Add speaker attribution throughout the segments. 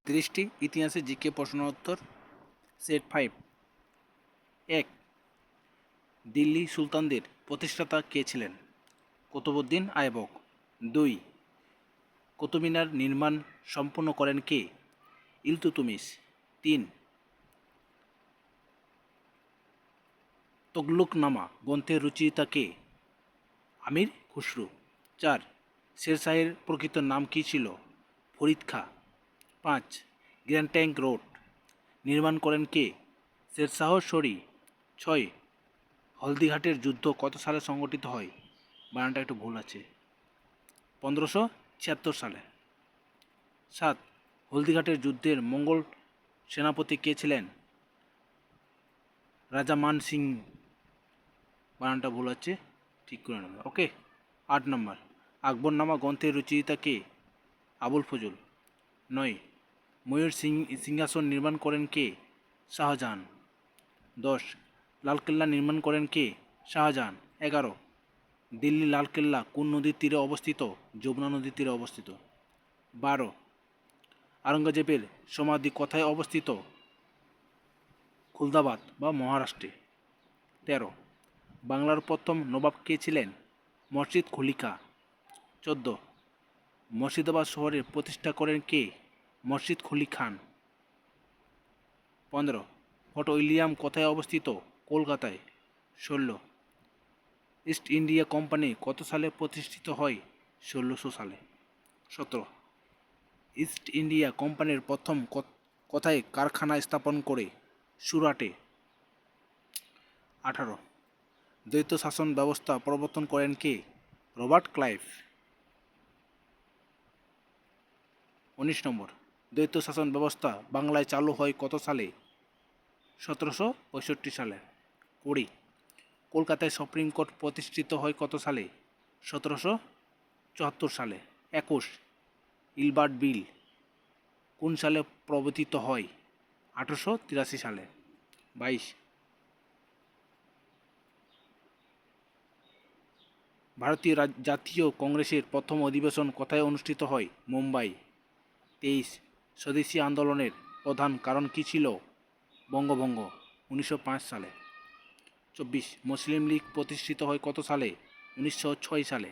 Speaker 1: 30টি ইতিহাসে জিকে প্রশ্ন উত্তর। সেট 5। 1. দিল্লি সুলতানদের প্রতিষ্ঠাতা কে ছিলেন? কুতুবউদ্দিন আইবক। 2. কুতুব মিনার নির্মাণ সম্পন্ন করেন কে? ইলতুৎমিশ। 3. তগলুকনামা গ্রন্থের রচয়িতা কে? আমির খুসরু। 4. শেরশাহের প্রকৃত নাম কী ছিল? Farid Khan. 5. Grand trunk road নির্মাণ করেন কে? শেরশাহ সূরি। 6. হলদিঘাটের যুদ্ধ কত সালে সংঘটিত হয়? বানানটা একটু ভুল আছে, 1576 সালে। 7. হলদিঘাটের যুদ্ধের মঙ্গল সেনাপতি কে ছিলেন? রাজা মান সিং। বানানটা ভুল আছে, ঠিক করে নেবে। ওকে। 8 নম্বর, আকবরনামা গ্রন্থের রচয়িতা কে? আবুল ফজল। 9. ময়ূর সিংহাসন নির্মাণ করেন কে? শাহজাহান। 10. লালকেল্লা নির্মাণ করেন কে? শাহজাহান। 11. দিল্লি লালকেল্লা কোন নদীর তীরে অবস্থিত? যমুনা নদীর তীরে অবস্থিত। 12. আওরঙ্গজেবের সমাধি কোথায় অবস্থিত? খুলদাবাদ বা মহারাষ্ট্রে। 13. বাংলার প্রথম নবাব কে ছিলেন? মসজিদ কুলি খাঁ। 14. মুর্শিদাবাদ শহরের প্রতিষ্ঠা করেন কে? মসজিদ কুলি খান। 15. ফোর্ট উইলিয়াম কোথায় অবস্থিত? কলকাতায়। 16. ইস্ট ইন্ডিয়া কোম্পানি কত সালে প্রতিষ্ঠিত হয়? 1600 সালে। 17. ইস্ট ইন্ডিয়া কোম্পানির প্রথম কোথায় কারখানা স্থাপন করে? সুরাটে। 18. দ্বৈত শাসন ব্যবস্থা প্রবর্তন করেন কে? Robert Clive. 19 নম্বর, দ্বৈত শাসন ব্যবস্থা বাংলায় চালু হয় কত সালে? 1765 সালে। 20. কলকাতায় সুপ্রিম কোর্ট প্রতিষ্ঠিত হয় কত সালে? 1774 সালে। 21. ইলবার্ট বিল কোন সালে প্রবর্তিত হয়? 1883 সালে। 22. ভারতীয় জাতীয় কংগ্রেসের প্রথম অধিবেশন কোথায় অনুষ্ঠিত হয়? মুম্বাই। 23. স্বদেশী আন্দোলনের প্রধান কারণ কী ছিল? বঙ্গভঙ্গ 1905 সালে। 24. মুসলিম লীগ প্রতিষ্ঠিত হয় কত সালে? 1906 সালে।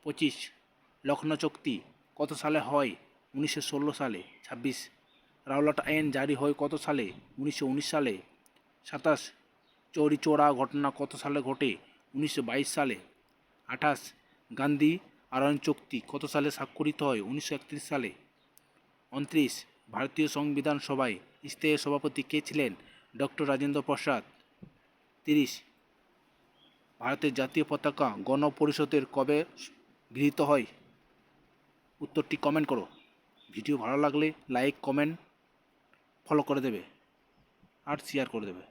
Speaker 1: 25. লখনৌ চুক্তি কত সালে হয়? 1916 সালে। 26. রাওলাট আইন জারি হয় কত সালে? 1919 সালে। 27. চৌরি চৌরা ঘটনা কত সালে ঘটে? 1922 সালে। 28. গান্ধী আরোহণ চুক্তি কত সালে স্বাক্ষরিত হয়? 1931 সালে। 29. ভারতীয় সংবিধান সভায় স্থায়ী সভাপতি কে ছিলেন? ডক্টর রাজেন্দ্র প্রসাদ। 30. ভারতের জাতীয় পতাকা গণপরিষদের কবে গৃহীত হয়? উত্তরটি কমেন্ট করো। ভিডিও ভালো লাগলে লাইক, কমেন্ট, ফলো করে দেবে আর শেয়ার করে দেবে।